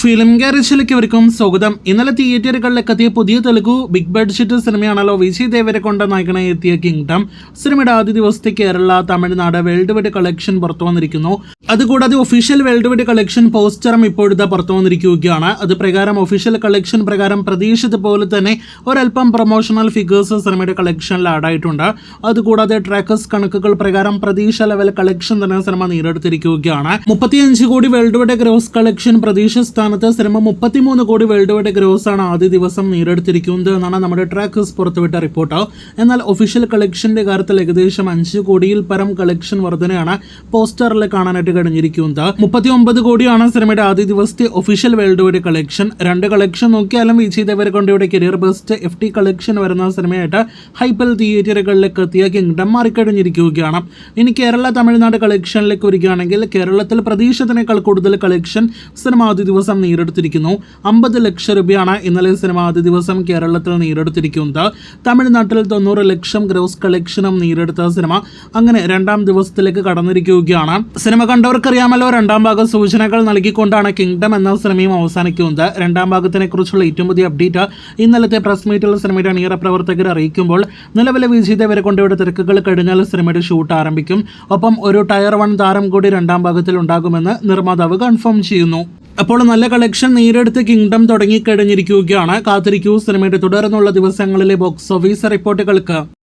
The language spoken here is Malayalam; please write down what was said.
ഫിലിം ഗാരേജിലേക്ക് അവർക്കും സ്വാഗതം. ഇന്നലെ തിയേറ്ററുകളിലേക്ക് എത്തിയ പുതിയ തെലുഗു ബിഗ് ബഡ്ജറ്റ് സിനിമയാണല്ലോ വിജയ് ദേവരകൊണ്ട നായകനായി എത്തിയ കിങ്ഡം. സിനിമയുടെ ആദ്യ ദിവസത്തെ Kerala, Tamil Nadu world wide collection പുറത്തു വന്നിരിക്കുന്നു. അതുകൂടാതെ ഒഫീഷ്യൽ വേൾഡ് വൈഡ് കളക്ഷൻ പോസ്റ്ററും ഇപ്പോഴത്തെ പുറത്തു വന്നിരിക്കുകയാണ്. അത് പ്രകാരം ഒഫീഷ്യൽ കളക്ഷൻ പ്രകാരം പ്രതീക്ഷിച്ചതുപോലെ തന്നെ ഒരൽപ്പം പ്രൊമോഷണൽ ഫിഗേഴ്സ് സിനിമയുടെ കളക്ഷനിൽ ആഡായിട്ടുണ്ട്. അതുകൂടാതെ ട്രാക്കേഴ്സ് കണക്കുകൾ പ്രകാരം പ്രതീക്ഷ ലെവൽ കളക്ഷൻ തന്നെ സിനിമ നേടിയെടുത്തിരിക്കുകയാണ്. 35 കോടി വേൾഡ് വൈഡ് ഗ്രോസ് കളക്ഷൻ പ്രതീക്ഷ സ്ഥാനത്ത് സിനിമ 33 കോടി വേൾഡ് വൈഡ് ഗ്രോസ് ആണ് ആദ്യ ദിവസം നേടിയെടുത്തിരിക്കുന്നത് എന്നാണ് നമ്മുടെ ട്രാക്കേഴ്സ് പുറത്തുവിട്ട റിപ്പോർട്ട്. എന്നാൽ ഒഫീഷ്യൽ കളക്ഷന്റെ കാര്യത്തിൽ ഏകദേശം 5 കോടിയിൽ പരം കളക്ഷൻ വർധനയാണ് പോസ്റ്ററിൽ കാണാനായിട്ട് കഴിഞ്ഞിരിക്കുന്നത്. 39 കോടിയാണ് സിനിമയുടെ ആദ്യ ദിവസത്തെ ഒഫീഷ്യൽ വേൾഡ് വൈഡ് കളക്ഷൻ. രണ്ട് കളക്ഷൻ നോക്കിയാലും വിജയ് ദേവരകൊണ്ടയുടെ കരിയർ ബെസ്റ്റ് FT കളക്ഷൻ വരുന്ന സിനിമയായിട്ട് ഹൈപ്പൽ തിയേറ്ററുകളിലേക്ക് എത്തിയ കിങ്ഡം മാറിക്കഴിഞ്ഞിരിക്കുകയാണ്. ഇനി കേരള, തമിഴ്നാട് കളക്ഷനിലേക്ക് വരികയാണെങ്കിൽ കേരളത്തിൽ പ്രതീക്ഷിച്ചതിനേക്കാൾ കൂടുതൽ കളക്ഷൻ സിനിമ ആദ്യ ദിവസം നേടിയെടുത്തിരിക്കുന്നു. 50 ലക്ഷം രൂപയാണ് ഇന്നലെ സിനിമ ആദ്യ ദിവസം കേരളത്തിൽ നേടിയെടുത്തിരിക്കുന്നത്. തമിഴ്നാട്ടിൽ 90 ലക്ഷം ഗ്രോസ് കളക്ഷനും നേടിയെടുത്ത സിനിമ അങ്ങനെ രണ്ടാം ദിവസത്തിലേക്ക് കടന്നിരിക്കുകയാണ്. സിനിമ കണ്ടവർക്കറിയാമല്ലോ, രണ്ടാം ഭാഗ സൂചനകൾ നൽകിക്കൊണ്ടാണ് കിങ്ഡം എന്ന സിനിമയും അവസാനിക്കുന്നത്. രണ്ടാം ഭാഗത്തിനെ കുറിച്ചുള്ള ഏറ്റവും പുതിയ അപ്ഡേറ്റ് ഇന്നലത്തെ പ്രസ് മീറ്റിൽ സിനിമയുടെ അണിയറ പ്രവർത്തകർ അറിയിക്കുമ്പോൾ നിലവിലെ വിജയ് ദേവരകൊണ്ടയുടെ തിരക്കുകൾ കഴിഞ്ഞാൽ സിനിമയുടെ ഷൂട്ട് ആരംഭിക്കും. ഒപ്പം ഒരു ടയർ 1 താരം കൂടി രണ്ടാം ഭാഗത്തിൽ ഉണ്ടാകുമെന്ന് നിർമ്മാതാവ് കൺഫേം ചെയ്യുന്നു. അപ്പോൾ നല്ല കളക്ഷൻ നേടിയെടുത്ത് കിങ്ഡം തുടങ്ങിക്കഴിഞ്ഞിരിക്കുകയാണ്. കാത്തിരിക്കൂ സിനിമയുടെ തുടർന്നുള്ള ദിവസങ്ങളിലെ ബോക്സ് ഓഫീസ് റിപ്പോർട്ടുകൾക്ക്.